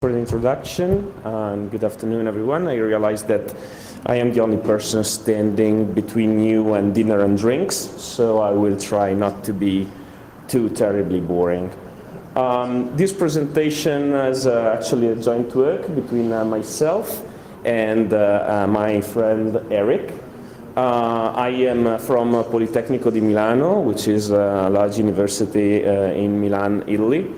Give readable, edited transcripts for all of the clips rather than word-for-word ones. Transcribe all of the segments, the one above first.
For the introduction, and good afternoon, everyone. I realize that I am the only person standing between you and dinner and drinks, so I will try not to be too terribly boring. This presentation is actually a joint work between myself and my friend Eric. I am from Politecnico di Milano, which is a large university in Milan, Italy.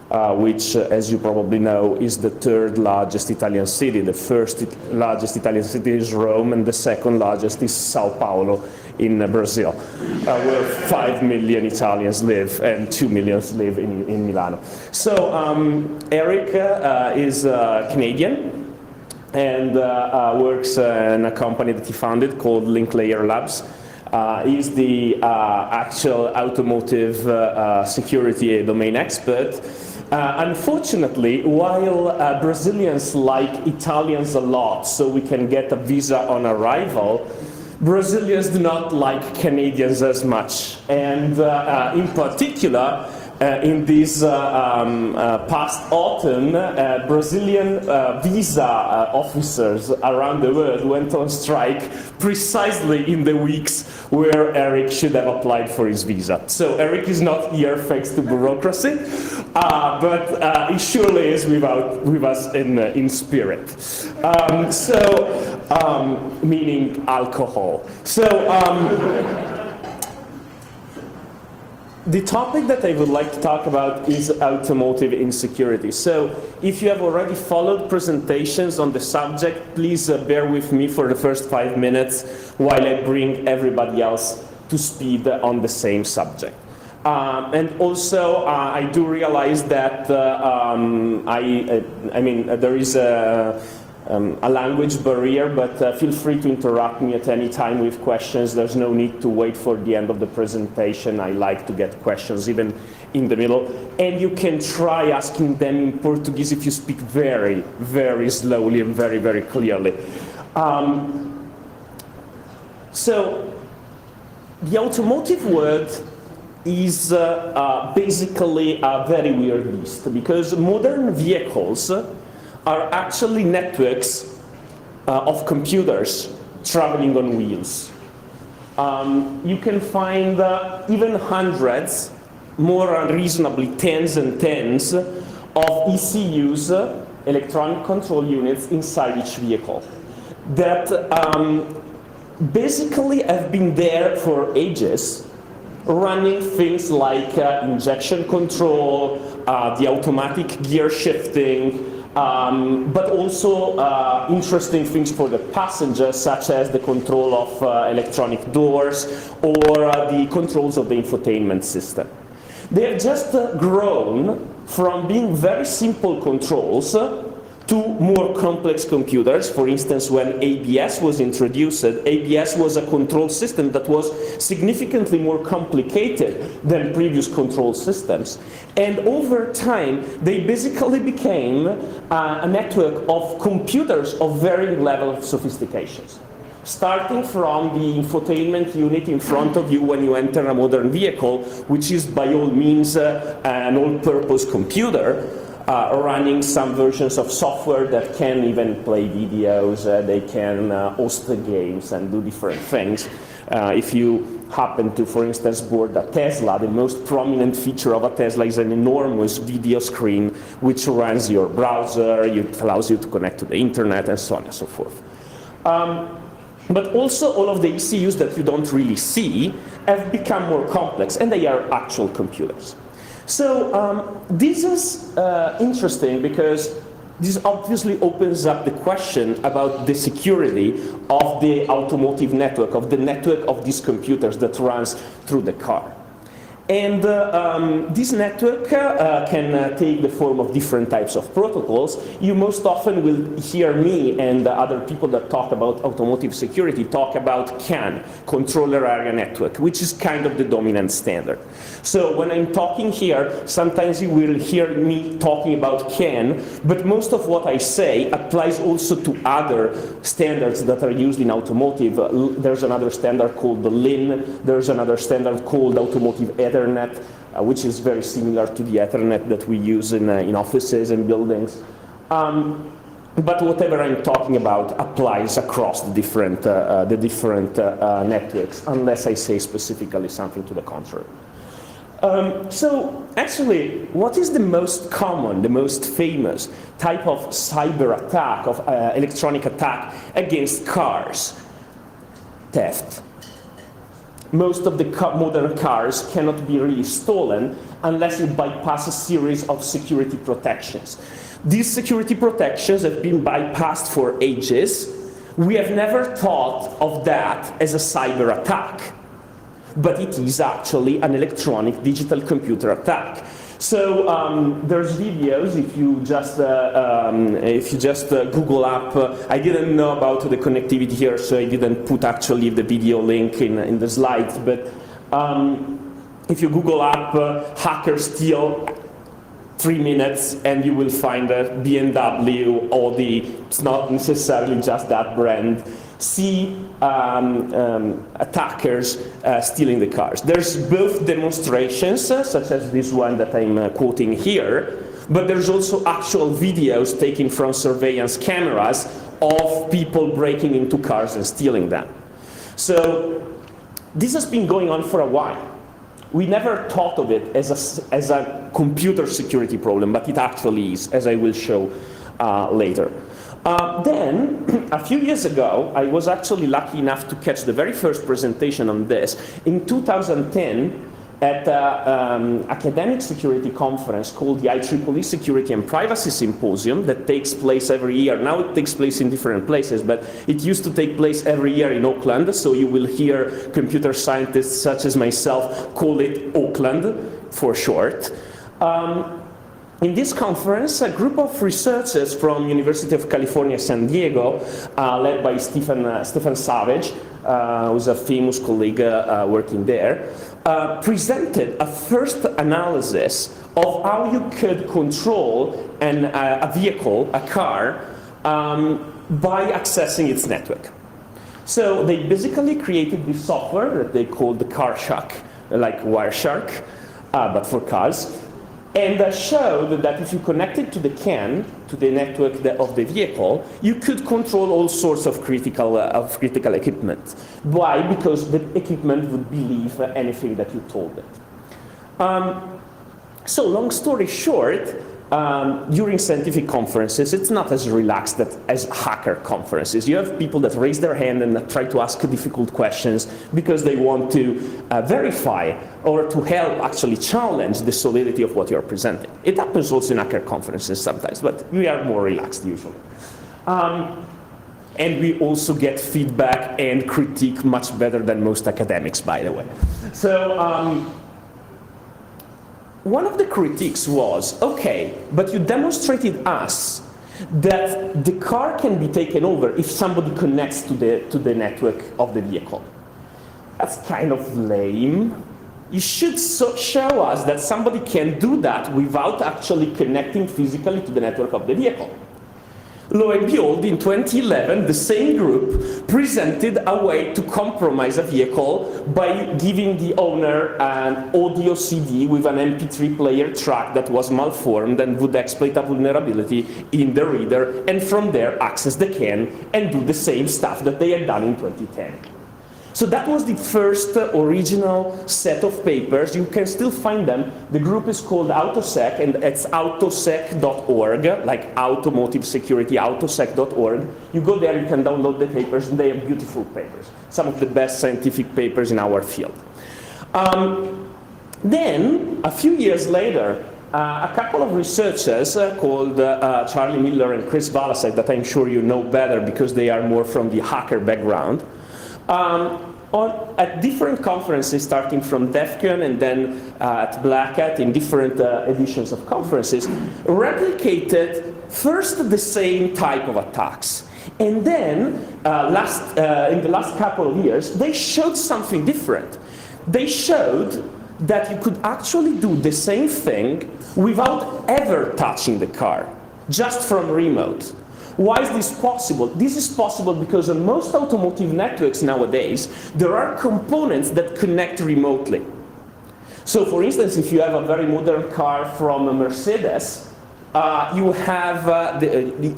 Which, as you probably know, is the third largest Italian city. The first largest Italian city is Rome, and the second largest is Sao Paulo in Brazil, where 5 million Italians live and 2 million live in Milano. So Eric is Canadian and works in a company that he founded called Linklayer Labs. He's the actual automotive security domain expert. Unfortunately, while Brazilians like Italians a lot, so we can get a visa on arrival, Brazilians do not like Canadians as much. And in particular, in this past autumn, Brazilian visa officers around the world went on strike precisely in the weeks where Eric should have applied for his visa. So Eric is not here thanks to bureaucracy, but he surely is with us in spirit. Meaning alcohol. The topic that I would like to talk about is automotive insecurity. So if you have already followed presentations on the subject, please bear with me for the first 5 minutes while I bring everybody else to speed on the same subject. And also, I do realize that there is a language barrier, but feel free to interrupt me at any time with questions. There's no need to wait for the end of the presentation. I like to get questions even in the middle. And you can try asking them in Portuguese if you speak very, very slowly and very, very clearly. So the automotive world is basically a very weird beast, because modern vehicles are actually networks of computers traveling on wheels. You can find even hundreds, more unreasonably tens and tens, of ECUs, electronic control units, inside each vehicle that basically have been there for ages, running things like injection control, the automatic gear shifting, but also interesting things for the passenger, such as the control of electronic doors or the controls of the infotainment system. They have just grown from being very simple controls to more complex computers. For instance, when ABS was introduced, ABS was a control system that was significantly more complicated than previous control systems. And over time, they basically became a network of computers of varying levels of sophistication. Starting from the infotainment unit in front of you when you enter a modern vehicle, which is by all means an all-purpose computer, running some versions of software that can even play videos, they can host the games and do different things. If you happen to, for instance, board a Tesla, the most prominent feature of a Tesla is an enormous video screen which runs your browser, it allows you to connect to the internet, and so on and so forth. But also all of the ECUs that you don't really see have become more complex, and they are actual computers. So this is interesting because this obviously opens up the question about the security of the automotive network, of the network of these computers that runs through the car. And this network can take the form of different types of protocols. You most often will hear me and other people that talk about automotive security talk about CAN, Controller Area Network, which is kind of the dominant standard. So when I'm talking here, sometimes you will hear me talking about CAN, but most of what I say applies also to other standards that are used in automotive. There's another standard called the LIN, there's another standard called Automotive Ethernet, which is very similar to the Ethernet that we use in offices and buildings. But whatever I'm talking about applies across the different networks, unless I say specifically something to the contrary. So actually, what is the most common, the most famous type of cyber attack, of electronic attack against cars? Theft. Most of the modern cars cannot be really stolen unless you bypass a series of security protections. These security protections have been bypassed for ages. We have never thought of that as a cyber attack, but it is actually an electronic digital computer attack. So there's videos, if you just Google up, I didn't know about the connectivity here, so I didn't put actually the video link in the slides, but if you Google up hacker steal 3 minutes, and you will find a BMW, Audi, it's not necessarily just that brand, see attackers stealing the cars. There's both demonstrations, such as this one that I'm quoting here, but there's also actual videos taken from surveillance cameras of people breaking into cars and stealing them. So this has been going on for a while. We never thought of it as a computer security problem, but it actually is, as I will show later. Then, a few years ago, I was actually lucky enough to catch the very first presentation on this. In 2010, at an academic security conference called the IEEE Security and Privacy Symposium that takes place every year. Now it takes place in different places, but it used to take place every year in Auckland, so you will hear computer scientists such as myself call it Auckland for short. In this conference, a group of researchers from University of California, San Diego, led by Stefan Savage, who's a famous colleague working there, presented a first analysis of how you could control a vehicle, a car, by accessing its network. So they basically created this software that they called the Car Shark, like Wireshark, but for cars. And showed that if you connected to the CAN, to the network of the vehicle, you could control all sorts of critical equipment. Why? Because the equipment would believe anything that you told it. So long story short, during scientific conferences, it's not as relaxed as hacker conferences. You have people that raise their hand and try to ask difficult questions because they want to verify or to help actually challenge the solidity of what you're presenting. It happens also in hacker conferences sometimes, but we are more relaxed usually. And we also get feedback and critique much better than most academics, by the way. So, one of the critiques was, okay, but you demonstrated us that the car can be taken over if somebody connects to the network of the vehicle. That's kind of lame. You should show us that somebody can do that without actually connecting physically to the network of the vehicle. Lo and behold, in 2011, the same group presented a way to compromise a vehicle by giving the owner an audio CD with an MP3 player track that was malformed and would exploit a vulnerability in the reader, and from there access the CAN and do the same stuff that they had done in 2010. So that was the first original set of papers. You can still find them. The group is called AutoSec, and it's autosec.org, like automotive security, autosec.org. You go there, you can download the papers, and they are beautiful papers. Some of the best scientific papers in our field. Then, a few years later, a couple of researchers called Charlie Miller and Chris Valasek, that I'm sure you know better because they are more from the hacker background, at different conferences, starting from DEF CON and then at Black Hat in different editions of conferences, replicated first the same type of attacks. And then, in the last couple of years, they showed something different. They showed that you could actually do the same thing without ever touching the car, just from remote. Why is this possible? This is possible because on most automotive networks nowadays, there are components that connect remotely. So for instance, if you have a very modern car from a Mercedes, you have,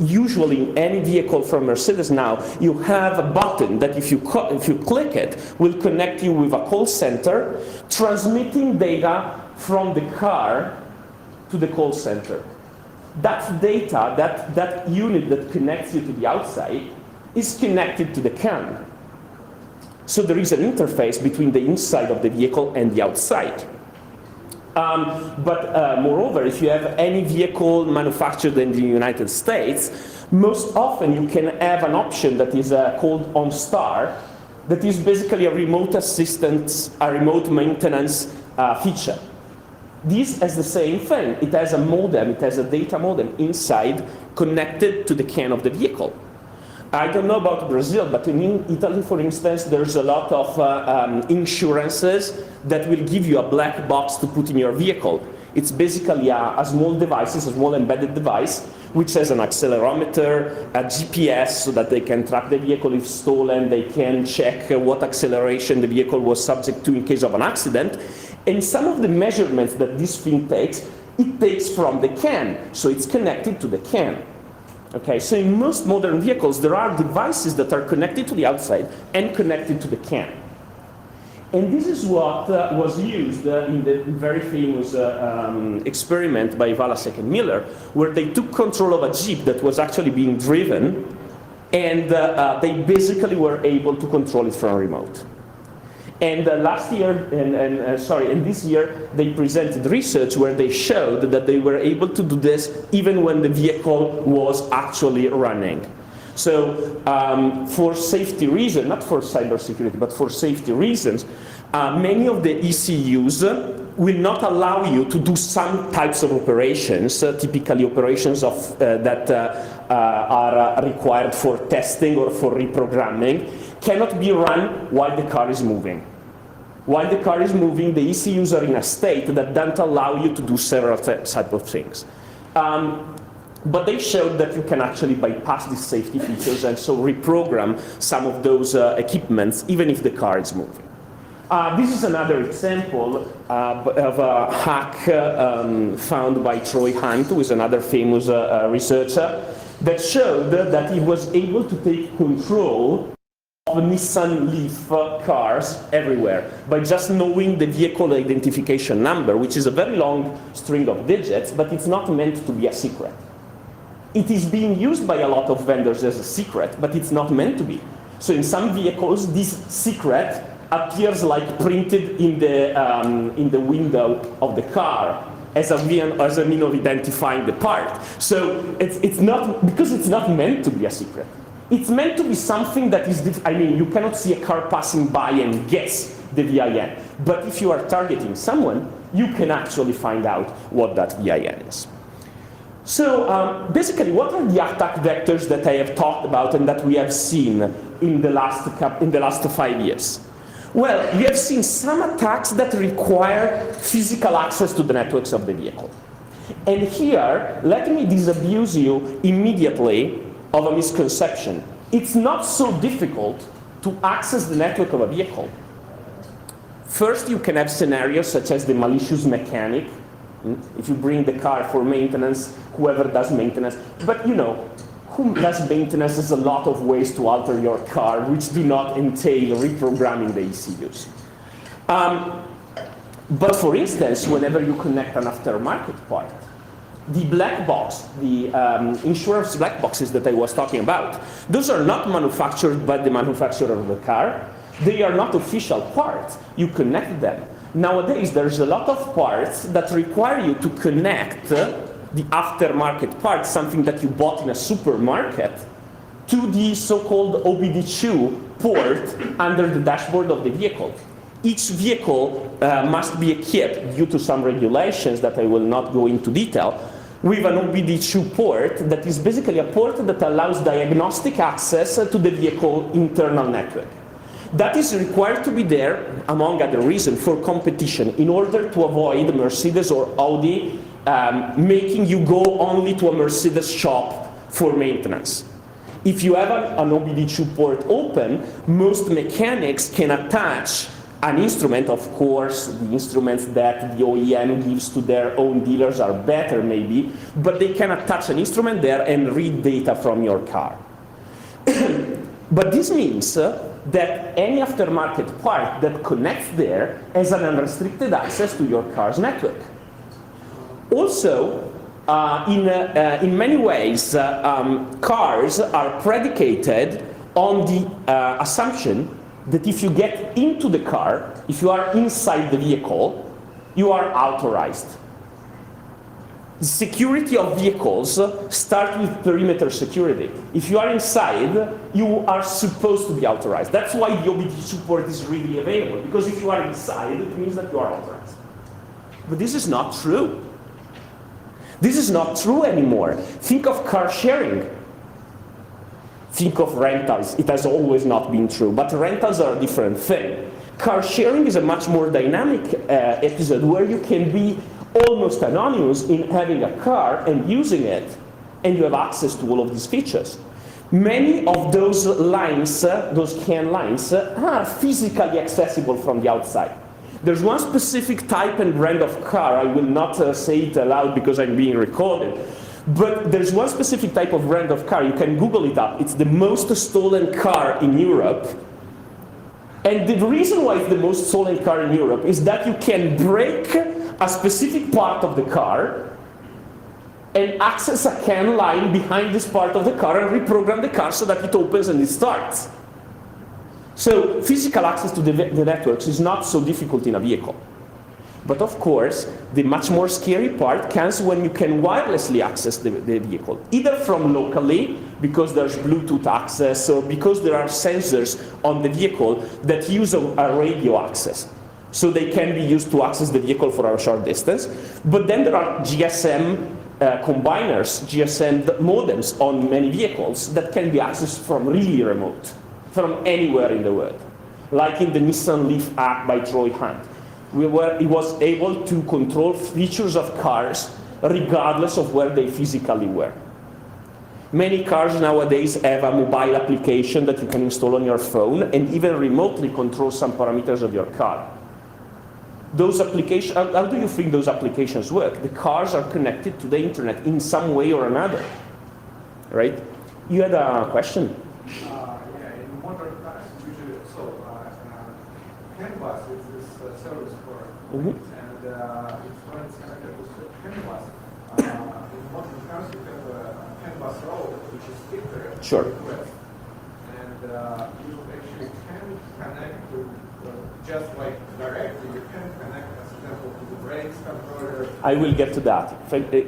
usually in any vehicle from Mercedes now, you have a button that if you click it, will connect you with a call center, transmitting data from the car to the call center. That data, that unit that connects you to the outside, is connected to the CAN. So there is an interface between the inside of the vehicle and the outside. Moreover, if you have any vehicle manufactured in the United States, most often you can have an option that is called OnStar, that is basically a remote assistance, a remote maintenance feature. This has the same thing. It has a modem, it has a data modem inside connected to the CAN of the vehicle. I don't know about Brazil, but in Italy, for instance, there's a lot of insurances that will give you a black box to put in your vehicle. It's basically a small device, a small embedded device, which has an accelerometer, a GPS, so that they can track the vehicle if stolen, they can check what acceleration the vehicle was subject to in case of an accident. And some of the measurements that this thing takes, it takes from the CAN, so it's connected to the CAN. Okay, so in most modern vehicles, there are devices that are connected to the outside and connected to the CAN. And this is what was used in the very famous experiment by Walasek and Miller, where they took control of a Jeep that was actually being driven, and they basically were able to control it from a remote. And last year, and this year, they presented research where they showed that they were able to do this even when the vehicle was actually running. So for safety reasons, not for cybersecurity, but for safety reasons, many of the ECUs will not allow you to do some types of operations, typically operations that are required for testing or for reprogramming, cannot be run while the car is moving. While the car is moving, the ECUs are in a state that don't allow you to do several types of things. But they showed that you can actually bypass these safety features and so reprogram some of those equipments even if the car is moving. This is another example of a hack found by Troy Hunt, who is another famous researcher, that showed that he was able to take control of Nissan Leaf cars everywhere by just knowing the vehicle identification number, which is a very long string of digits, but it's not meant to be a secret. It is being used by a lot of vendors as a secret, but it's not meant to be. So in some vehicles, this secret appears like printed in the window of the car as a mean of identifying the part. So it's not, because it's not meant to be a secret. It's meant to be something that is, you cannot see a car passing by and guess the VIN. But if you are targeting someone, you can actually find out what that VIN is. So basically, what are the attack vectors that I have talked about and that we have seen in the last 5 years? Well, we have seen some attacks that require physical access to the networks of the vehicle. And here, let me disabuse you immediately of a misconception. It's not so difficult to access the network of a vehicle. First, you can have scenarios such as the malicious mechanic. If you bring the car for maintenance, whoever does maintenance, but you know, who does maintenance has a lot of ways to alter your car, which do not entail reprogramming the ECUs. But for instance, whenever you connect an aftermarket part, the black box, the insurance black boxes that I was talking about, those are not manufactured by the manufacturer of the car. They are not official parts. You connect them. Nowadays, there's a lot of parts that require you to connect the aftermarket part, something that you bought in a supermarket, to the so-called OBD2 port under the dashboard of the vehicle. Each vehicle must be equipped, due to some regulations that I will not go into detail, with an OBD2 port that is basically a port that allows diagnostic access to the vehicle internal network. That is required to be there, among other reasons, for competition, in order to avoid Mercedes or Audi making you go only to a Mercedes shop for maintenance. If you have an OBD2 port open, most mechanics can attach an instrument, of course, the instruments that the OEM gives to their own dealers are better maybe, but they can attach an instrument there and read data from your car. But this means that any aftermarket part that connects there has an unrestricted access to your car's network. Also, in many ways, cars are predicated on the assumption that if you get into the car, if you are inside the vehicle, you are authorized. The security of vehicles start with perimeter security. If you are inside, you are supposed to be authorized. That's why the OBD support is really available, because if you are inside, it means that you are authorized. But this is not true. This is not true anymore. Think of car sharing. Think of rentals. It has always not been true, but rentals are a different thing. Car sharing is a much more dynamic episode where you can be almost anonymous in having a car and using it, and you have access to all of these features. Many of those lines, those CAN lines, are physically accessible from the outside. There's one specific type and brand of car, I will not say it aloud because I'm being recorded, but there's one specific type of brand of car, you can Google it up, it's the most stolen car in Europe. And the reason why it's the most stolen car in Europe is that you can break a specific part of the car and access a CAN line behind this part of the car and reprogram the car so that it opens and it starts. So physical access to the networks is not so difficult in a vehicle. But of course, the much more scary part comes when you can wirelessly access the vehicle, either from locally, because there's Bluetooth access, or because there are sensors on the vehicle that use a radio access. So they can be used to access the vehicle for a short distance. But then there are GSM combiners, GSM modems on many vehicles that can be accessed from really remote, from anywhere in the world. Like in the Nissan Leaf app by Troy Hunt. He was able to control features of cars regardless of where they physically were. Many cars nowadays have a mobile application that you can install on your phone and even remotely control some parameters of your car. Those applications, how do you think those applications work? The cars are connected to the internet in some way or another, right? You had a question? Yeah, in modern times, usually, CAN bus is this service for, and when it's connected to CAN bus, in modern times you have a CAN bus route which is stricter Sure. request, and you actually can connect to just like directly. You can connect, for example, to the brakes controller. I will get to that.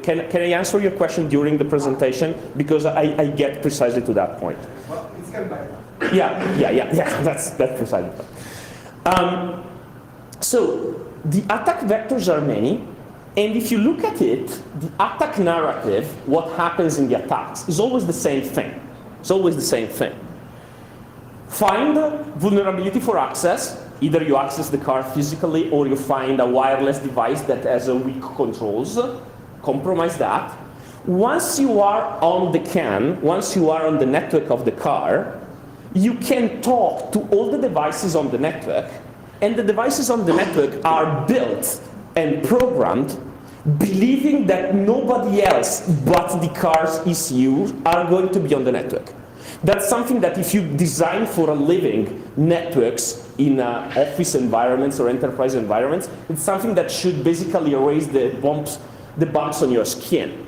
Can I answer your question during the presentation? Because I get precisely to that point. Well, it's CAN bus. Yeah, that's precisely. So the attack vectors are many, and if you look at it, the attack narrative, what happens in the attacks, is always the same thing. It's always the same thing. Find vulnerability for access. Either you access the car physically or you find a wireless device that has a weak controls. Compromise that. Once you are on the CAN, once you are on the network of the car, you can talk to all the devices on the network, and the devices on the network are built and programmed believing that nobody else but the car's ECU are going to be on the network. That's something that if you design for a living networks in office environments or enterprise environments, it's something that should basically erase the bumps on your skin.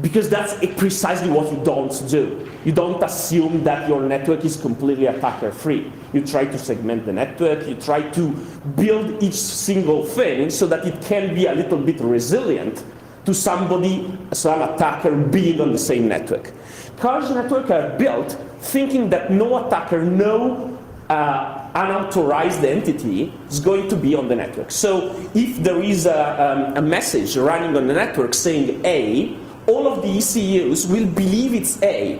Because that's precisely what you don't do. You don't assume that your network is completely attacker-free. You try to segment the network, you try to build each single thing so that it can be a little bit resilient to some attacker being on the same network. Cars network are built thinking that no attacker, no unauthorized entity is going to be on the network. So if there is a message running on the network saying A, all of the ECUs will believe it's A.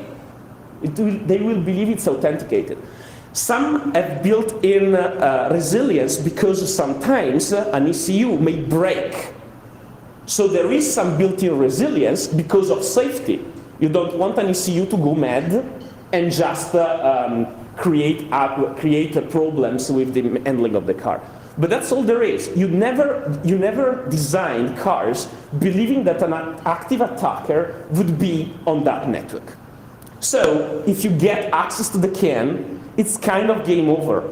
They will believe it's authenticated. Some have built-in resilience because sometimes an ECU may break. So there is some built-in resilience because of safety. You don't want an ECU to go mad and just create problems with the handling of the car. But that's all there is. You never design cars believing that an active attacker would be on that network. So if you get access to the CAN, it's kind of game over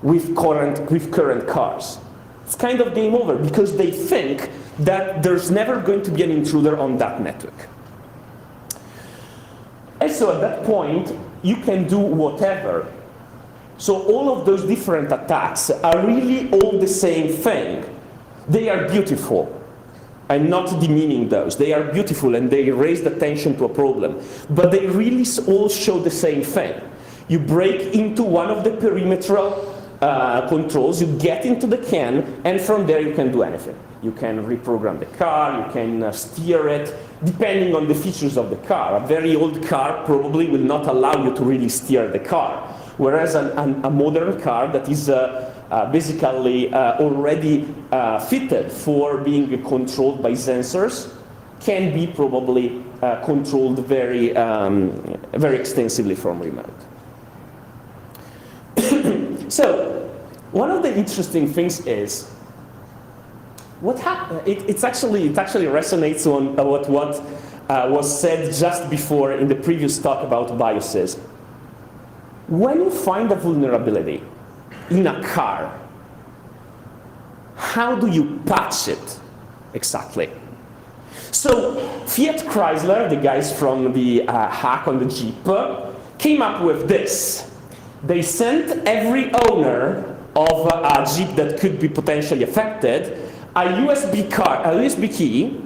with current cars. It's kind of game over because they think that there's never going to be an intruder on that network. And so at that point, you can do whatever. So all of those different attacks are really all the same thing. They are beautiful. I'm not demeaning those. They are beautiful and they raise attention to a problem. But they really all show the same thing. You break into one of the perimeteral controls, you get into the CAN, and from there you can do anything. You can reprogram the car, you can steer it, depending on the features of the car. A very old car probably will not allow you to really steer the car, whereas a modern car that is basically already fitted for being controlled by sensors can be probably controlled very extensively from remote. So, one of the interesting things is what happened. It actually resonates on what was said just before in the previous talk about BIOSes. When you find a vulnerability in a car, how do you patch it exactly? So Fiat Chrysler, the guys from the hack on the Jeep, came up with this. They sent every owner of a Jeep that could be potentially affected a USB key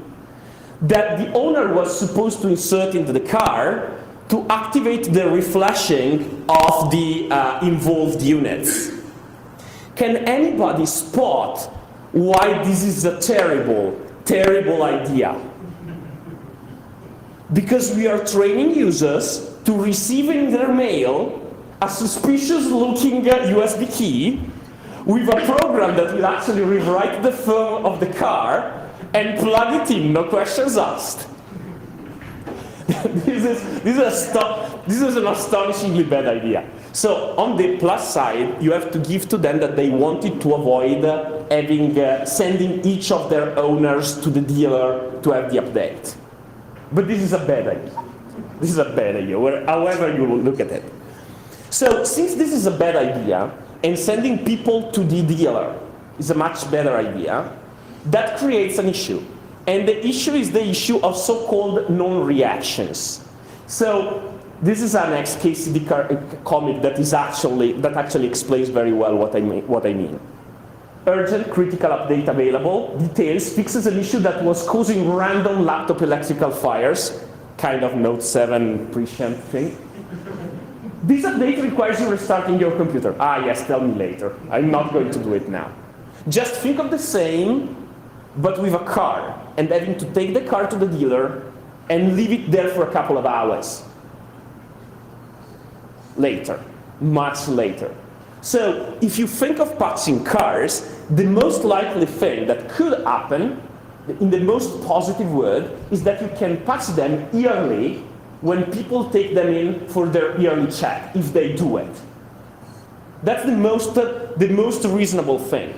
that the owner was supposed to insert into the car to activate the reflashing of the involved units. Can anybody spot why this is a terrible, terrible idea? Because we are training users to receive in their mail a suspicious-looking USB key with a program that will actually rewrite the firm of the car and plug it in, no questions asked. This is an astonishingly bad idea. So on the plus side, you have to give to them that they wanted to avoid sending each of their owners to the dealer to have the update. But this is a bad idea. This is a bad idea, however you look at it. So since this is a bad idea, and sending people to the dealer is a much better idea, that creates an issue. And the issue is the issue of so-called non-reactions. So this is an XKCD comic that actually explains very well what I mean. Urgent critical update available, details, fixes an issue that was causing random laptop electrical fires, kind of Note 7 prescient thing. This update requires you restarting your computer. Ah yes, tell me later. I'm not going to do it now. Just think of the same, but with a car, and having to take the car to the dealer and leave it there for a couple of hours. Later, much later. So if you think of patching cars, the most likely thing that could happen, in the most positive word, is that you can patch them yearly when people take them in for their yearly check, if they do it. That's the most reasonable thing.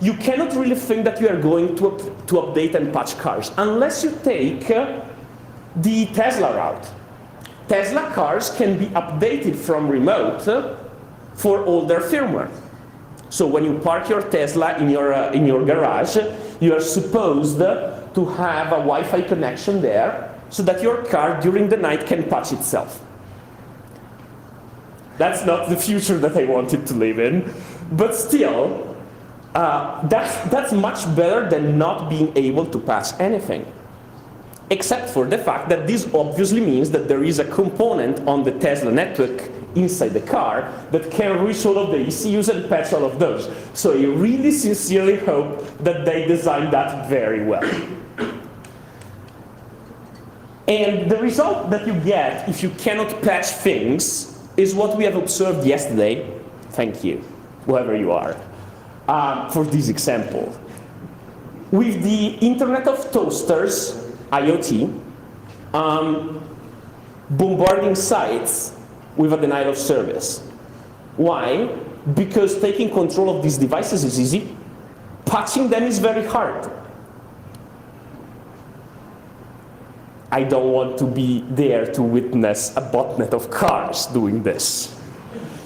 You cannot really think that you are going to update and patch cars unless you take the Tesla route. Tesla cars can be updated from remote for all their firmware. So when you park your Tesla in your garage, you are supposed to have a Wi-Fi connection there so that your car during the night can patch itself. That's not the future that I wanted to live in, but still, that's much better than not being able to patch anything. Except for the fact that this obviously means that there is a component on the Tesla network inside the car that can reach all of the ECUs and patch all of those. So I really sincerely hope that they designed that very well. And the result that you get if you cannot patch things is what we have observed yesterday. Thank you, whoever you are, for this example. With the Internet of Toasters, IoT, bombarding sites with a denial of service. Why? Because taking control of these devices is easy. Patching them is very hard. I don't want to be there to witness a botnet of cars doing this.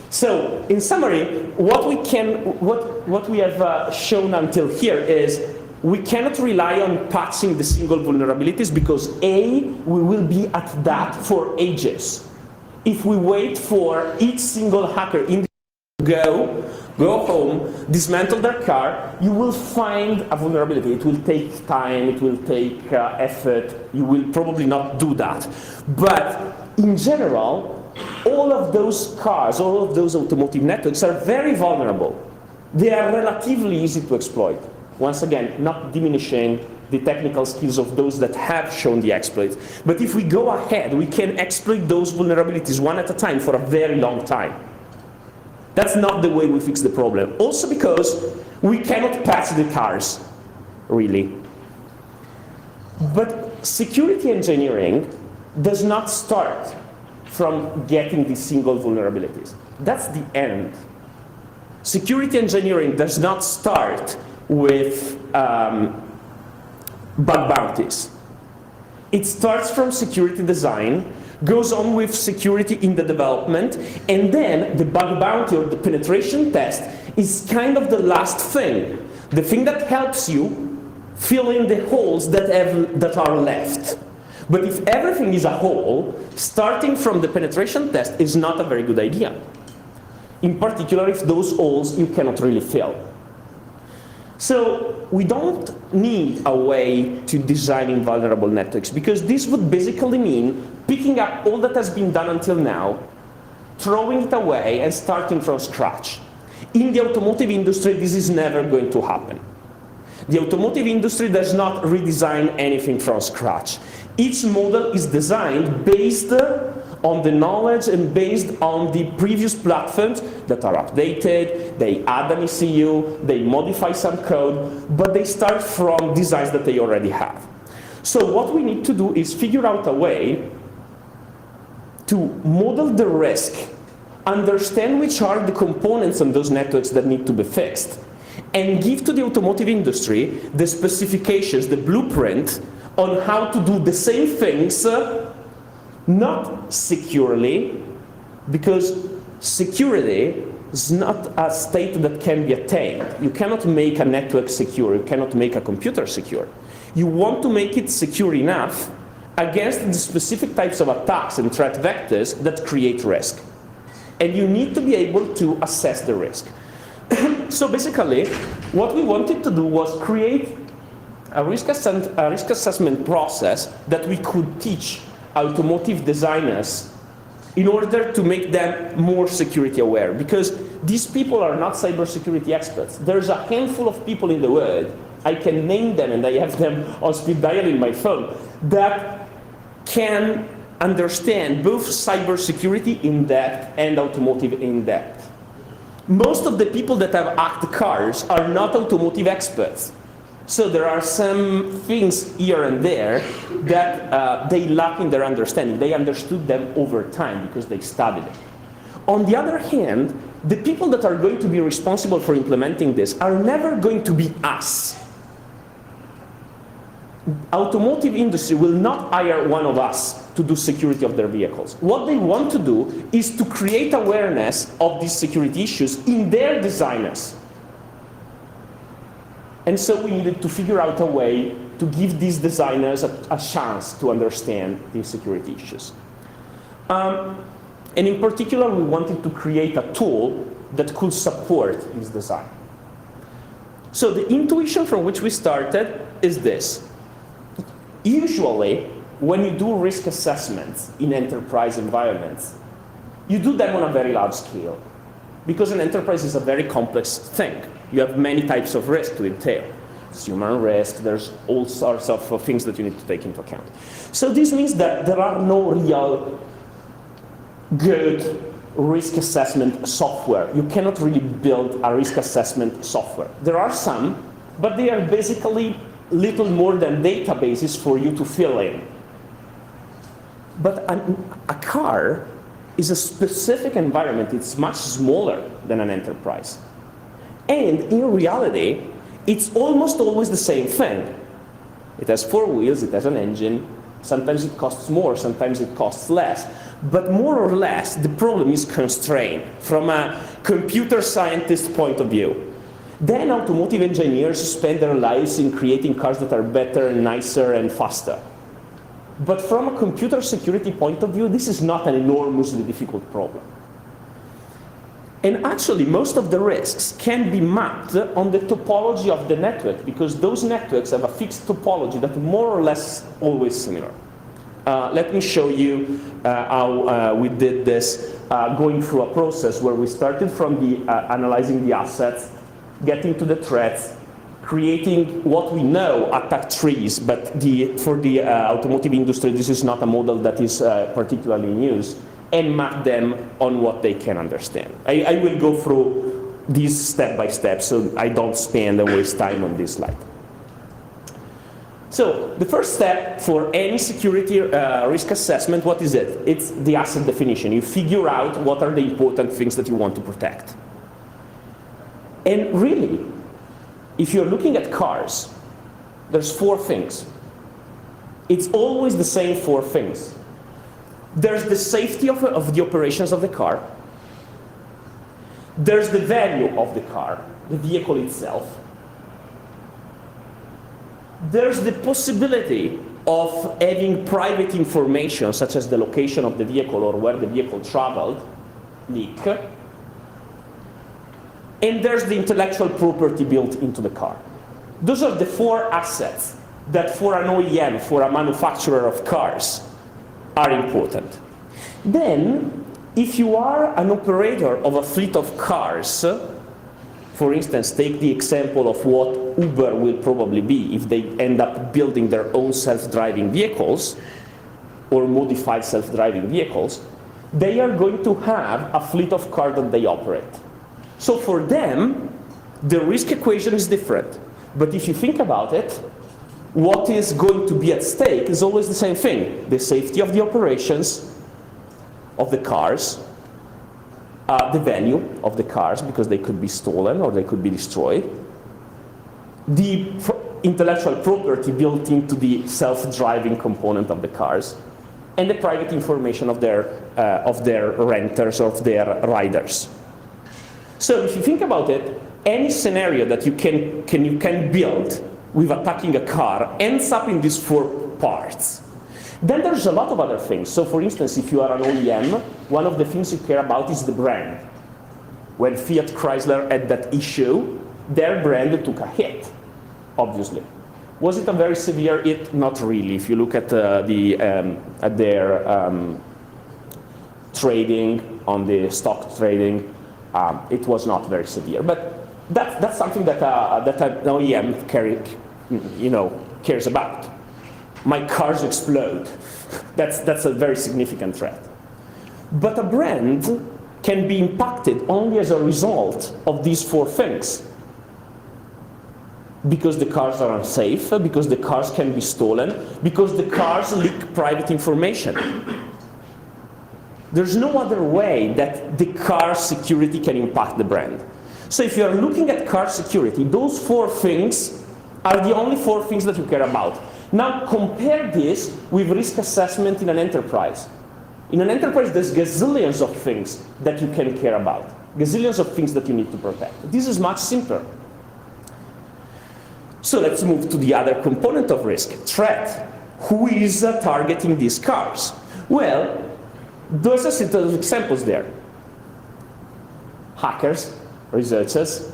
So, in summary, what we have shown until here is we cannot rely on patching the single vulnerabilities because A, we will be at that for ages. If we wait for each single hacker in go home, dismantle their car, you will find a vulnerability. It will take time, it will take effort, you will probably not do that. But in general, all of those cars, all of those automotive networks are very vulnerable. They are relatively easy to exploit. Once again, not diminishing the technical skills of those that have shown the exploits. But if we go ahead, we can exploit those vulnerabilities one at a time for a very long time. That's not the way we fix the problem. Also because we cannot patch the cars, really. But security engineering does not start from getting these single vulnerabilities. That's the end. Security engineering does not start with bug bounties. It starts from security design, goes on with security in the development, and then the bug bounty or the penetration test is kind of the last thing, the thing that helps you fill in the holes that are left. But if everything is a hole, starting from the penetration test is not a very good idea. In particular, if those holes you cannot really fill. So we don't need a way to design invulnerable networks, because this would basically mean picking up all that has been done until now, throwing it away, and starting from scratch. In the automotive industry, this is never going to happen. The automotive industry does not redesign anything from scratch. Each model is designed based on the knowledge and based on the previous platforms that are updated, they add an ECU, they modify some code, but they start from designs that they already have. So what we need to do is figure out a way to model the risk, understand which are the components on those networks that need to be fixed, and give to the automotive industry the specifications, the blueprint on how to do the same things, not securely, because security is not a state that can be attained. You cannot make a network secure, you cannot make a computer secure. You want to make it secure enough against the specific types of attacks and threat vectors that create risk. And you need to be able to assess the risk. So basically, what we wanted to do was create a risk assessment process that we could teach automotive designers in order to make them more security aware. Because these people are not cybersecurity experts. There's a handful of people in the world, I can name them and I have them on speed dial in my phone, that can understand both cybersecurity in depth and automotive in depth. Most of the people that have hacked cars are not automotive experts. So there are some things here and there that they lack in their understanding. They understood them over time because they studied it. On the other hand, the people that are going to be responsible for implementing this are never going to be us. Automotive industry will not hire one of us to do security of their vehicles. What they want to do is to create awareness of these security issues in their designers. And so we needed to figure out a way to give these designers a chance to understand these security issues. And in particular, we wanted to create a tool that could support this design. So the intuition from which we started is this. Usually, when you do risk assessments in enterprise environments, you do them on a very large scale, because an enterprise is a very complex thing. You have many types of risk to entail. There's human risk, there's all sorts of things that you need to take into account. So this means that there are no real good risk assessment software. You cannot really build a risk assessment software. There are some, but they are basically little more than databases for you to fill in. But a car is a specific environment. It's much smaller than an enterprise. And in reality, it's almost always the same thing. It has 4 wheels, it has an engine. Sometimes it costs more, sometimes it costs less. But more or less, the problem is constrained from a computer scientist point of view. Then automotive engineers spend their lives in creating cars that are better, nicer, and faster. But from a computer security point of view, this is not an enormously difficult problem. And actually, most of the risks can be mapped on the topology of the network, because those networks have a fixed topology that more or less always similar. Let me show you how we did this, going through a process where we started from the analyzing the assets, getting to the threats, creating what we know attack trees, but for the automotive industry, this is not a model that is particularly in use, and map them on what they can understand. I will go through these step by step, so I don't spend and waste time on this slide. So the first step for any security risk assessment, what is it? It's the asset definition. You figure out what are the important things that you want to protect. And really, if you're looking at cars, there's 4 things. It's always the same 4 things. There's the safety of the operations of the car. There's the value of the car, the vehicle itself. There's the possibility of having private information, such as the location of the vehicle or where the vehicle traveled, leak. And there's the intellectual property built into the car. Those are the 4 assets that for an OEM, for a manufacturer of cars, are important. Then, if you are an operator of a fleet of cars, for instance, take the example of what Uber will probably be if they end up building their own self-driving vehicles or modified self-driving vehicles, they are going to have a fleet of cars that they operate. So for them, the risk equation is different. But if you think about it, what is going to be at stake is always the same thing. The safety of the operations of the cars, the value of the cars, because they could be stolen or they could be destroyed, the intellectual property built into the self-driving component of the cars, and the private information of their renters or of their riders. So if you think about it, any scenario that you can build with attacking a car ends up in these 4 parts. Then there's a lot of other things. So for instance, if you are an OEM, one of the things you care about is the brand. When Fiat Chrysler had that issue, their brand took a hit, obviously. Was it a very severe hit? Not really. If you look at their trading, on the stock trading, it was not very severe. But that's something that an OEM cares about. My cars explode. That's a very significant threat. But a brand can be impacted only as a result of these 4 things. Because the cars are unsafe, because the cars can be stolen, because the cars leak private information. There's no other way that the car security can impact the brand. So if you're looking at car security, those 4 things are the only 4 things that you care about. Now compare this with risk assessment in an enterprise. In an enterprise, there's gazillions of things that you can care about. Gazillions of things that you need to protect. This is much simpler. So let's move to the other component of risk, threat. Who is targeting these cars? Well, there's a set of examples there. Hackers, researchers,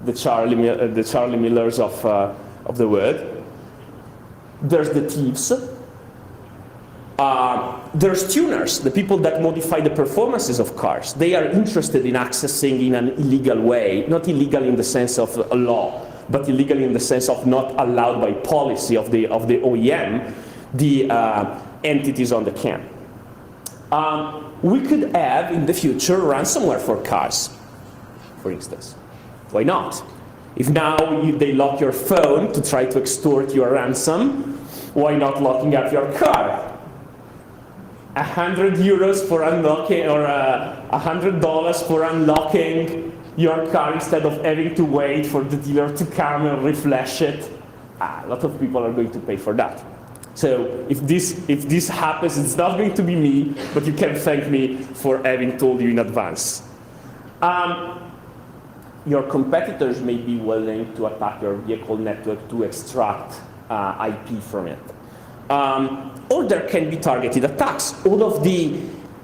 the Charlie Millers of the world. There's the thieves. There's tuners, the people that modify the performances of cars. They are interested in accessing in an illegal way, not illegal in the sense of a law, but illegal in the sense of not allowed by policy of the OEM, the entities on the CAN. We could have in the future ransomware for cars, for instance. Why not? If now they lock your phone to try to extort your ransom, why not locking up your car? €100 for unlocking, or $100 for unlocking your car instead of having to wait for the dealer to come and reflash it. A lot of people are going to pay for that. So if this happens, it's not going to be me, but you can thank me for having told you in advance. Your competitors may be willing to attack your vehicle network to extract IP from it. Or there can be targeted attacks. All of the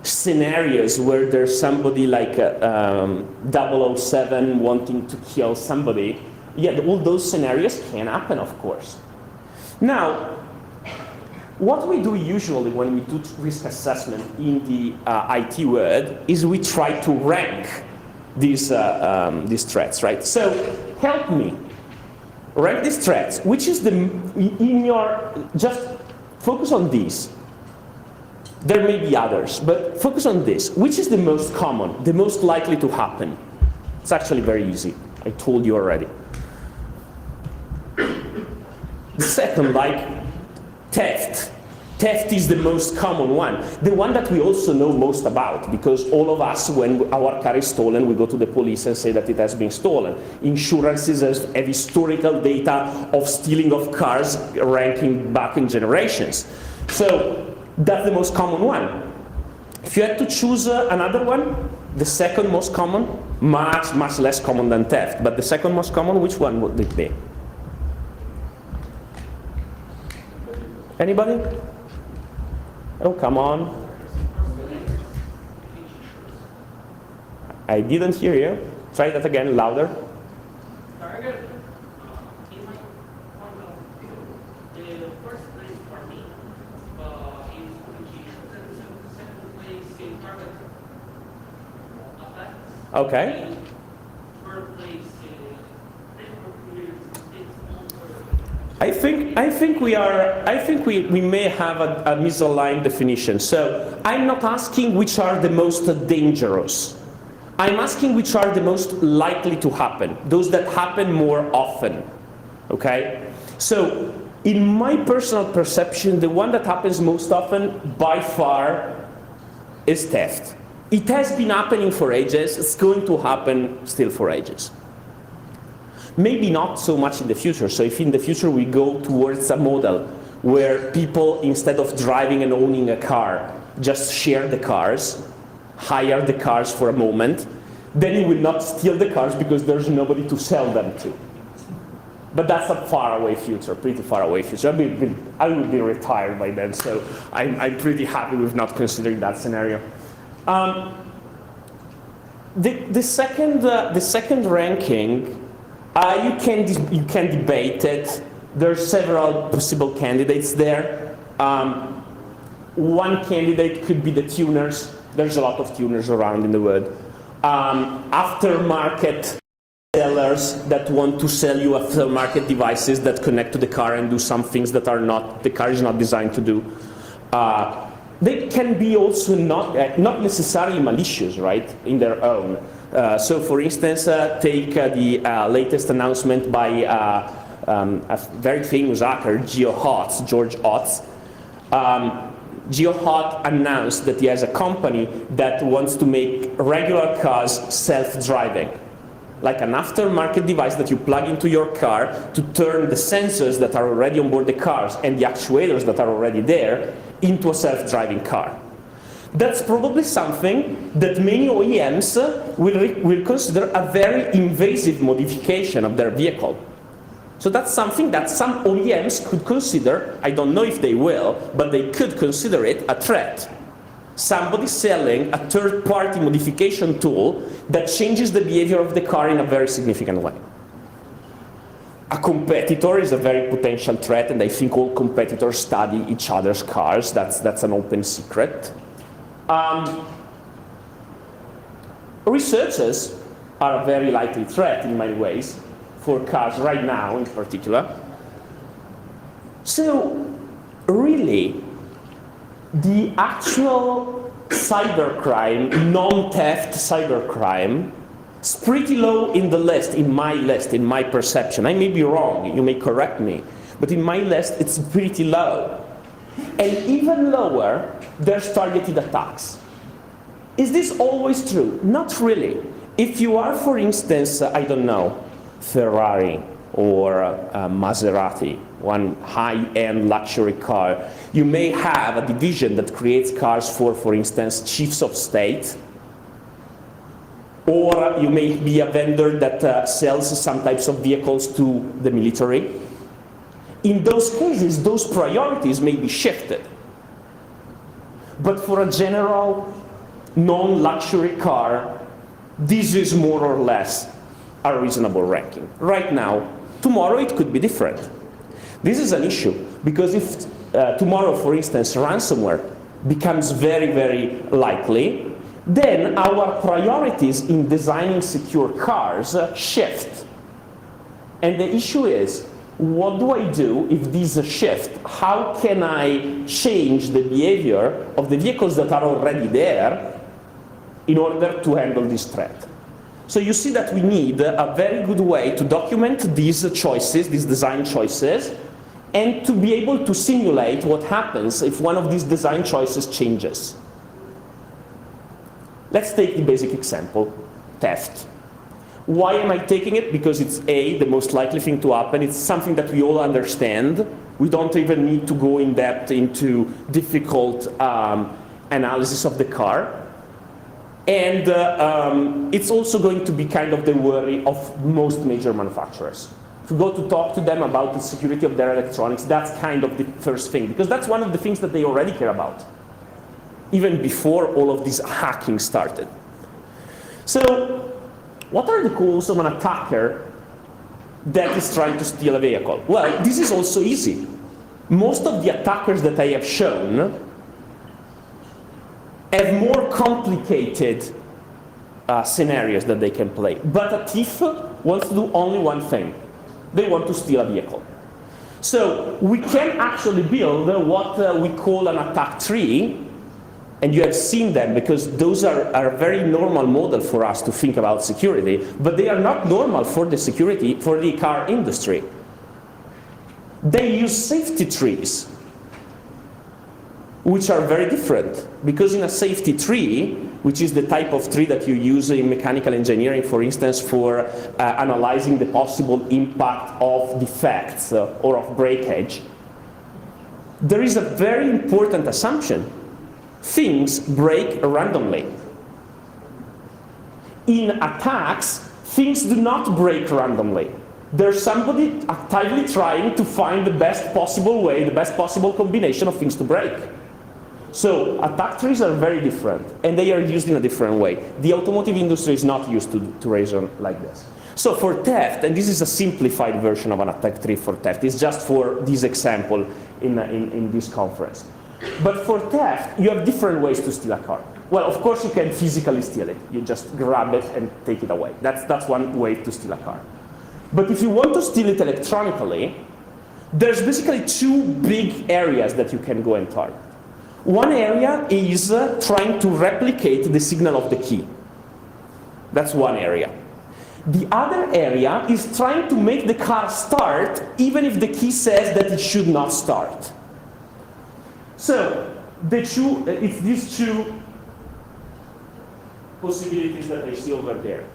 scenarios where there's somebody like 007 wanting to kill somebody, yeah, all those scenarios can happen, of course. Now, what we do usually when we do risk assessment in the IT world is we try to rank these threats, right? So help me rank these threats. Which is just focus on these. There may be others, but focus on this. Which is the most common, the most likely to happen? It's actually very easy. I told you already. The second, like theft. Theft is the most common one. The one that we also know most about, because all of us, when our car is stolen, we go to the police and say that it has been stolen. Insurances have historical data of stealing of cars ranking back in generations. So that's the most common one. If you had to choose another one, the second most common, much less common than theft, but the second most common, which one would it be? Anybody? Oh, come on. I didn't hear you. Try that again, louder. Target, in my point of view, the first place for me is communications, and the second place is target attacks. Okay. And third place I think we may have a misaligned definition. So I'm not asking which are the most dangerous. I'm asking which are the most likely to happen, those that happen more often. Okay? So in my personal perception, the one that happens most often by far is theft. It has been happening for ages. It's going to happen still for ages. Maybe not so much in the future. So if in the future we go towards a model where people, instead of driving and owning a car, just share the cars, hire the cars for a moment, then you will not steal the cars because there's nobody to sell them to. But that's a faraway future, pretty far away future. I will be retired by then, so I'm pretty happy with not considering that scenario. The second ranking, you can debate it. There's several possible candidates there. One candidate could be the tuners. There's a lot of tuners around in the world. Aftermarket sellers that want to sell you aftermarket devices that connect to the car and do some things that the car is not designed to do. They can be also not necessarily malicious, right, in their own. So for instance, take the latest announcement by a very famous hacker, George Hotz. Geo Hot announced that he has a company that wants to make regular cars self-driving, like an aftermarket device that you plug into your car to turn the sensors that are already on board the cars and the actuators that are already there into a self-driving car. That's probably something that many OEMs will consider a very invasive modification of their vehicle. So that's something that some OEMs could consider, I don't know if they will, but they could consider it a threat. Somebody selling a third-party modification tool that changes the behavior of the car in a very significant way. A competitor is a very potential threat, and I think all competitors study each other's cars. That's an open secret. Researchers are a very likely threat in many ways, for cars right now in particular. So really, the actual cybercrime, non-theft cybercrime, is pretty low in the list, in my perception. I may be wrong, you may correct me, but in my list it's pretty low. And even lower, there's targeted attacks. Is this always true? Not really. If you are, for instance, I don't know, Ferrari or Maserati, one high-end luxury car, you may have a division that creates cars for instance, chiefs of state, or you may be a vendor that sells some types of vehicles to the military. In those cases, those priorities may be shifted. But for a general non-luxury car, this is more or less a reasonable ranking. Right now, tomorrow it could be different. This is an issue, because if tomorrow, for instance, ransomware becomes very, very likely, then our priorities in designing secure cars shift. And the issue is, what do I do if these shift? How can I change the behavior of the vehicles that are already there in order to handle this threat? So you see that we need a very good way to document these choices, these design choices, and to be able to simulate what happens if one of these design choices changes. Let's take the basic example, theft. Why am I taking it? Because it's the most likely thing to happen. It's something that we all understand. We don't even need to go in depth into difficult analysis of the car. And it's also going to be kind of the worry of most major manufacturers. If you go to talk to them about the security of their electronics, that's kind of the first thing, because that's one of the things that they already care about, even before all of this hacking started. So, what are the goals of an attacker that is trying to steal a vehicle? Well, this is also easy. Most of the attackers that I have shown have more complicated scenarios that they can play. But a thief wants to do only one thing. They want to steal a vehicle. So we can actually build what we call an attack tree, and you have seen them because those are a very normal model for us to think about security, but they are not normal for the security, for the car industry. They use safety trees, which are very different, because in a safety tree, which is the type of tree that you use in mechanical engineering, for instance, for analyzing the possible impact of defects or of breakage, there is a very important assumption. Things break randomly. In attacks, things do not break randomly. There's somebody actively trying to find the best possible way, the best possible combination of things to break. So attack trees are very different, and they are used in a different way. The automotive industry is not used to reason like this. So for theft, and this is a simplified version of an attack tree for theft, it's just for this example in this conference. But for theft, you have different ways to steal a car. Well, of course you can physically steal it. You just grab it and take it away. That's one way to steal a car. But if you want to steal it electronically, there's basically two big areas that you can go and target. One area is trying to replicate the signal of the key. That's one area. The other area is trying to make the car start even if the key says that it should not start. So it's these two possibilities that I see over there.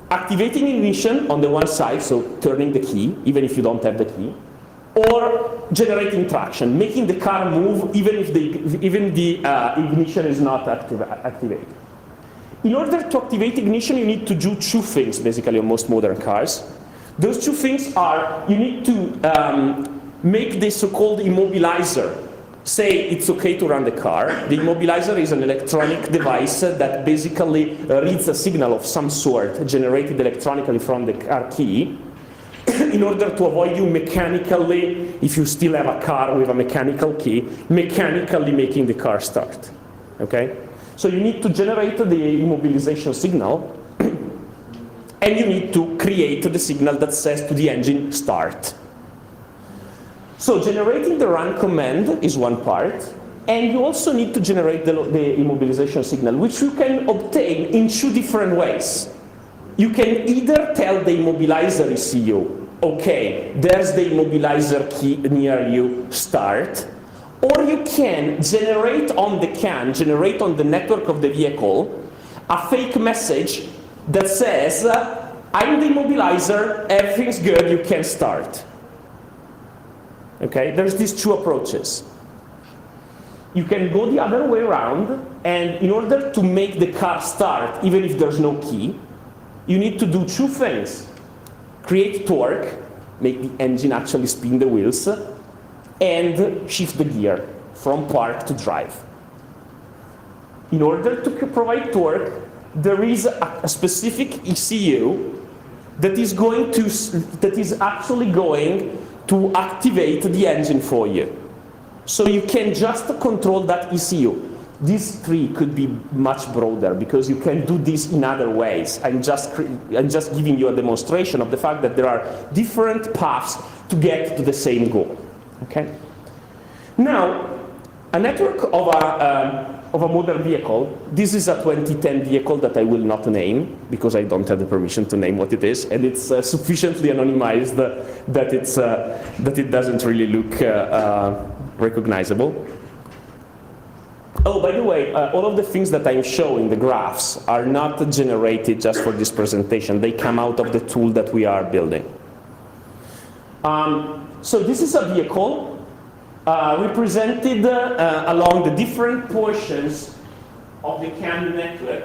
Activating ignition on the one side, so turning the key, even if you don't have the key, or generating traction, making the car move even if the ignition is not activated. In order to activate ignition, you need to do two things, basically, on most modern cars. Those two things are, you need to make the so-called immobilizer say it's okay to run the car. The immobilizer is an electronic device that basically reads a signal of some sort generated electronically from the car key, in order to avoid you mechanically, if you still have a car with a mechanical key, mechanically making the car start. Okay? So you need to generate the immobilization signal, and you need to create the signal that says to the engine, start. So generating the run command is one part, and you also need to generate the immobilization signal, which you can obtain in two different ways. You can either tell the immobilizer ECU, okay, there's the immobilizer key near you, start, or you can generate on the network of the vehicle, a fake message that says, I'm the immobilizer, everything's good, you can start. Okay, there's these two approaches. You can go the other way around, and in order to make the car start, even if there's no key, you need to do two things. Create torque, make the engine actually spin the wheels, and shift the gear from park to drive. In order to provide torque, there is a specific ECU that is actually going to activate the engine for you. So you can just control that ECU. This tree could be much broader because you can do this in other ways. I'm just giving you a demonstration of the fact that there are different paths to get to the same goal. Okay? Now, a network of a modern vehicle, this is a 2010 vehicle that I will not name because I don't have the permission to name what it is, and it's sufficiently anonymized that it doesn't really look recognizable. Oh, by the way, all of the things that I'm showing, the graphs, are not generated just for this presentation. They come out of the tool that we are building. So this is a vehicle represented along the different portions of the CAN network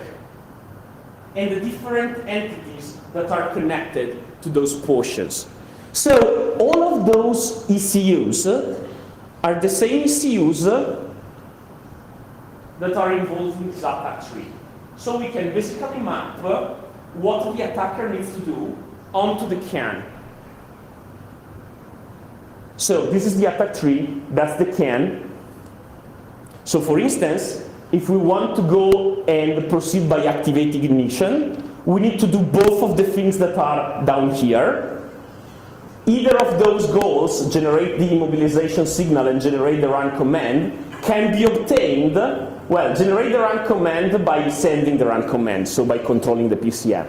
and the different entities that are connected to those portions. So all of those ECUs are the same ECUs that are involved in this attack tree. So we can basically map what the attacker needs to do onto the CAN. So this is the attack tree, that's the CAN. So for instance, if we want to go and proceed by activating ignition, we need to do both of the things that are down here. Either of those goals, generate the immobilization signal and generate the run command, can be obtained, well, generate the run command by sending the run command, so by controlling the PCM.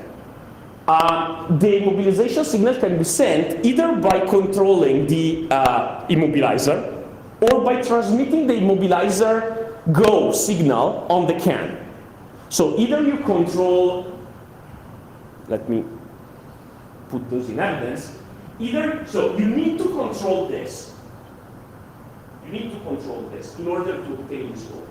The immobilization signal can be sent either by controlling the immobilizer or by transmitting the immobilizer go signal on the CAN. So either you control, let me put those in evidence, so you need to control this. You need to control this in order to obtain this goal.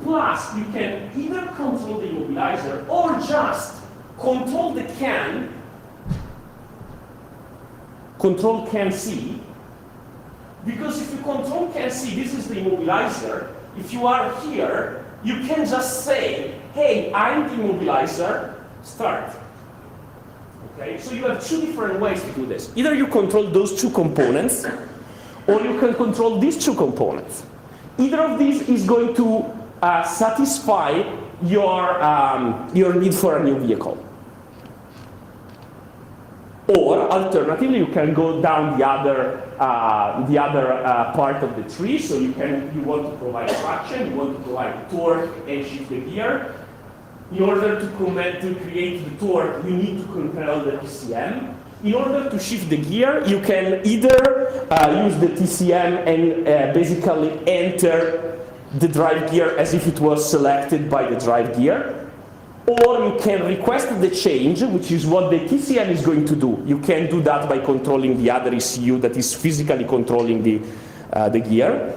Plus, you can either control the immobilizer or just control the CAN, control CAN C, because if you control CAN C, this is the immobilizer. If you are here, you can just say, hey, I'm the immobilizer, start. Okay? So you have two different ways to do this. Either you control those two components, or you can control these two components. Either of these is going to satisfy your need for a new vehicle. Or alternatively, you can go down the other part of the tree. So you want to provide traction, you want to provide torque and shift the gear. In order to create the torque, you need to control the TCM. In order to shift the gear, you can either use the TCM and basically enter the drive gear as if it was selected by the drive gear, or you can request the change, which is what the TCM is going to do. You can do that by controlling the other ECU that is physically controlling the gear.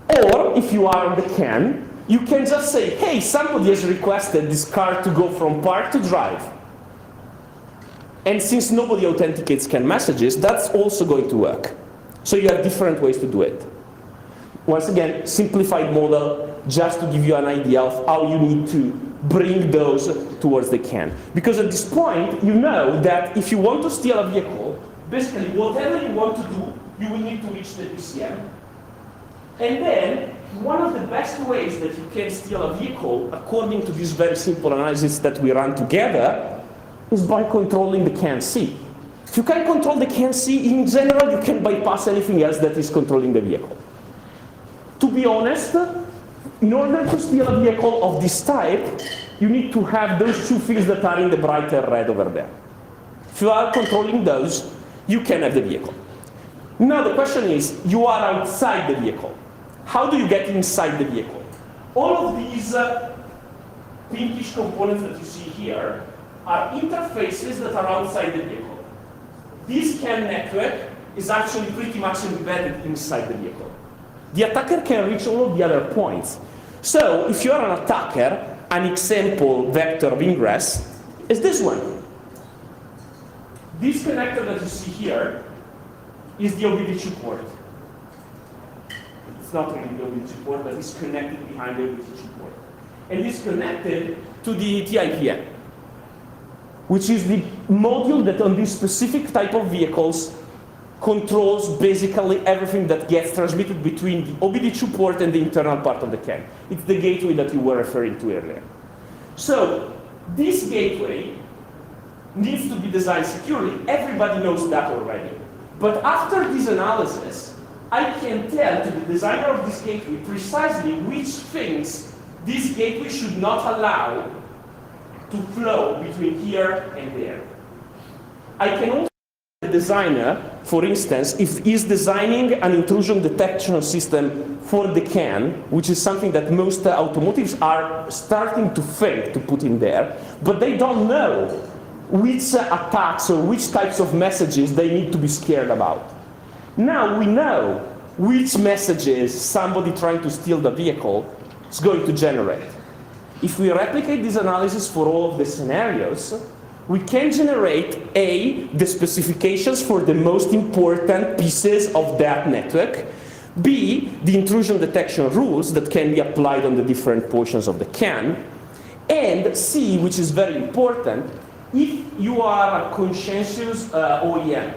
Or if you are on the CAN, you can just say, hey, somebody has requested this car to go from park to drive. And since nobody authenticates CAN messages, that's also going to work. So you have different ways to do it. Once again, simplified model, just to give you an idea of how you need to bring those towards the CAN. Because at this point, you know that if you want to steal a vehicle, basically whatever you want to do, you will need to reach the PCM. And then, one of the best ways that you can steal a vehicle, according to this very simple analysis that we run together, is by controlling the CAN C. If you can control the CAN C, in general, you can bypass anything else that is controlling the vehicle. To be honest, in order to steal a vehicle of this type, you need to have those two things that are in the brighter red over there. If you are controlling those, you can have the vehicle. Now the question is, you are outside the vehicle. how do you get inside the vehicle? All of these pinkish components that you see here are interfaces that are outside the vehicle. This CAN network is actually pretty much embedded inside the vehicle. The attacker can reach all of the other points. So if you are an attacker, an example vector of ingress is this one. This connector that you see here is the OBD2 port. It's not really the OBD2 port, but it's connected behind the OBD2 port. And it's connected to the TIPM, which is the module that on this specific type of vehicles controls basically everything that gets transmitted between the OBD2 port and the internal part of the CAN. It's the gateway that you were referring to earlier. So this gateway needs to be designed securely. Everybody knows that already. But after this analysis, I can tell to the designer of this gateway precisely which things this gateway should not allow to flow between here and there. I can also tell the designer, for instance, if he's designing an intrusion detection system for the CAN, which is something that most automotives are starting to think to put in there, but they don't know which attacks or which types of messages they need to be scared about. Now we know which messages somebody trying to steal the vehicle is going to generate. If we replicate this analysis for all of the scenarios, we can generate A, the specifications for the most important pieces of that network, B, the intrusion detection rules that can be applied on the different portions of the CAN, and C, which is very important, if you are a conscientious OEM,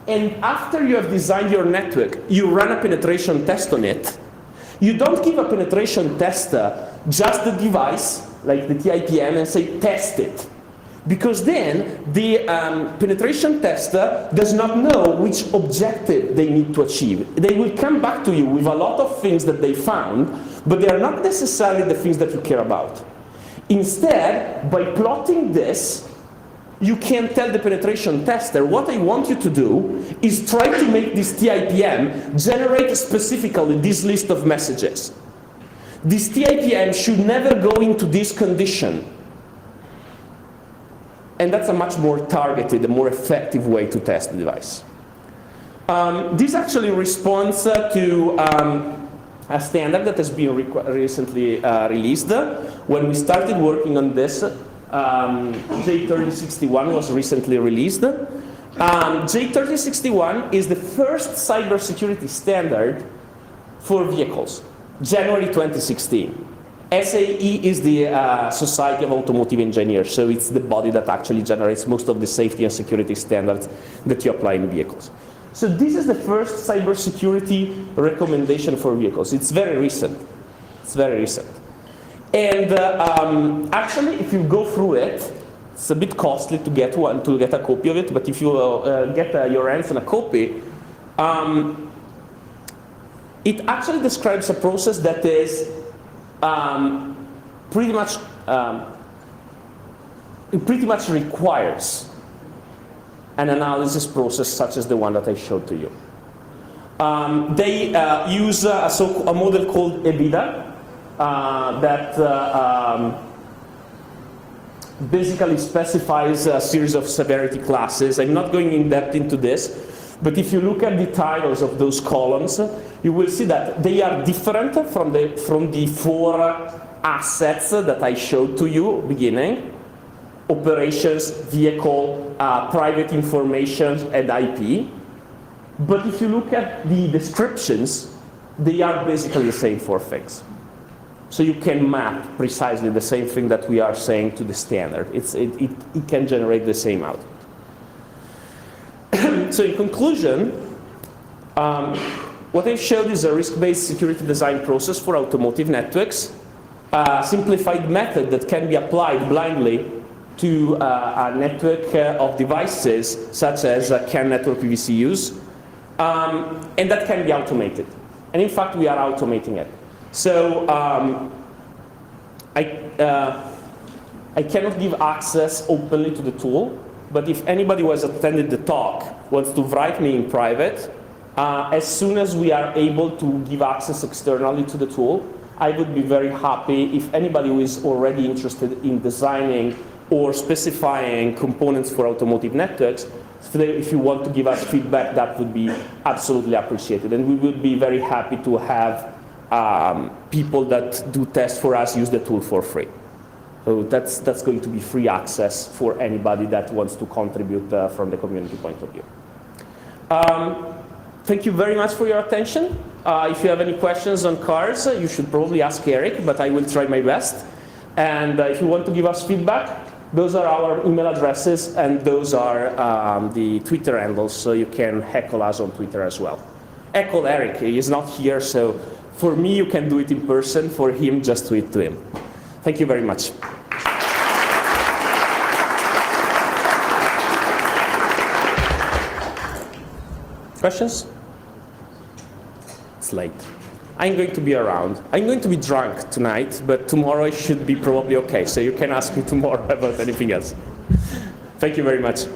and after you have designed your network, you run a penetration test on it, you don't give a penetration tester just the device, like the TIPM, and say, test it. Because then the penetration tester does not know which objective they need to achieve. They will come back to you with a lot of things that they found, but they are not necessarily the things that you care about. Instead, by plotting this, you can tell the penetration tester, what I want you to do is try to make this TIPM generate specifically this list of messages. This TIPM should never go into this condition. And that's a much more targeted, a more effective way to test the device. This actually responds to a standard that has been recently released. When we started working on this, J3061 was recently released. J3061 is the first cybersecurity standard for vehicles, January 2016. SAE is the Society of Automotive Engineers, so it's the body that actually generates most of the safety and security standards that you apply in vehicles. So this is the first cybersecurity recommendation for vehicles. It's very recent. It's very recent. And actually, if you go through it, it's a bit costly to get a copy of it, but if you get your hands on a copy, it actually describes a process that is pretty much requires an analysis process such as the one that I showed to you. They use a model called EBITDA that basically specifies a series of severity classes. I'm not going in depth into this, but if you look at the titles of those columns, you will see that they are different from the four assets that I showed to you beginning: operations, vehicle, private information, and IP. But if you look at the descriptions, they are basically the same four things. So you can map precisely the same thing that we are saying to the standard. It can generate the same output. So in conclusion, what I've showed is a risk-based security design process for automotive networks, a simplified method that can be applied blindly to a network of devices such as CAN network PVCUs, and that can be automated. And in fact, we are automating it. So I cannot give access openly to the tool, but if anybody who has attended the talk wants to write me in private, As soon as we are able to give access externally to the tool, I would be very happy if anybody who is already interested in designing or specifying components for automotive networks, if you want to give us feedback, that would be absolutely appreciated. And we would be very happy to have people that do tests for us use the tool for free. So that's going to be free access for anybody that wants to contribute from the community point of view. Thank you very much for your attention. If you have any questions on cars, you should probably ask Eric, but I will try my best. And if you want to give us feedback, those are our email addresses, and those are the Twitter handles, so you can heckle us on Twitter as well. Heckle Eric, he is not here, so for me you can do it in person, for him just tweet to him. Thank you very much. Questions? It's late. I'm going to be around. I'm going to be drunk tonight, but tomorrow I should be probably okay, so you can ask me tomorrow about anything else. Thank you very much.